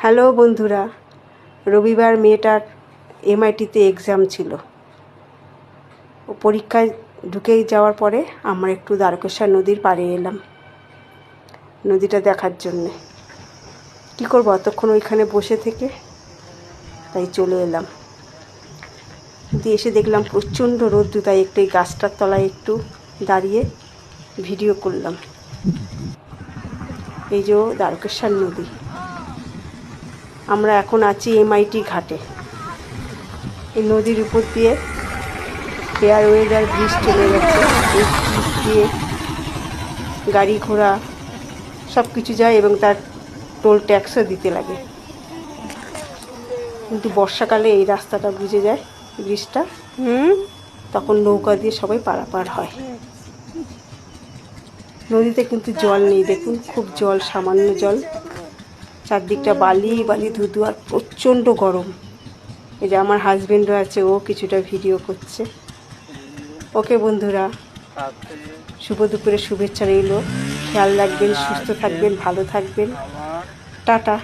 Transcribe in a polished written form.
Hello বন্ধুরা, রবিবার মেয়েটার এমআইটিতে এক্সাম ছিল। ও পরীক্ষায় ঢুকে যাওয়ার পরে আমরা একটু দ্বারকেশ্বর নদীর পাড়ে এলাম নদীটা দেখার জন্যে। কী করবো, অতক্ষণ ওইখানে বসে থেকে তাই চলে এলাম। কিন্তু এসে দেখলাম প্রচণ্ড রোদ্দুর, তাই একটু এই গাছটার তলায় একটু দাঁড়িয়ে ভিডিও করলাম। এই যে দ্বারকেশ্বর নদী। আমরা এখন আছি এমআইটি ঘাটে। এই নদীর উপর দিয়ে ফেয়ারওয়েদার ব্রিজ চলে গেছে। এই ব্রিজ দিয়ে গাড়ি ঘোড়া সব কিছু যায় এবং তার টোল ট্যাক্সও দিতে লাগে। কিন্তু বর্ষাকালে এই রাস্তাটা বুঝে যায়, ব্রিজটা, তখন নৌকা দিয়ে সবাই পারাপার হয়। নদীতে কিন্তু জল নেই, দেখুন খুব জল, সামান্য জল, চারদিকটা বালি বালি ধুধু, আর প্রচণ্ড গরম। এই যে আমার হাজবেন্ডও আছে, ও কিছুটা ভিডিও করছে। ওকে বন্ধুরা, শুভ দুপুরে শুভেচ্ছা রইল। খেয়াল রাখবেন, সুস্থ থাকবেন, ভালো থাকবেন। টাটা।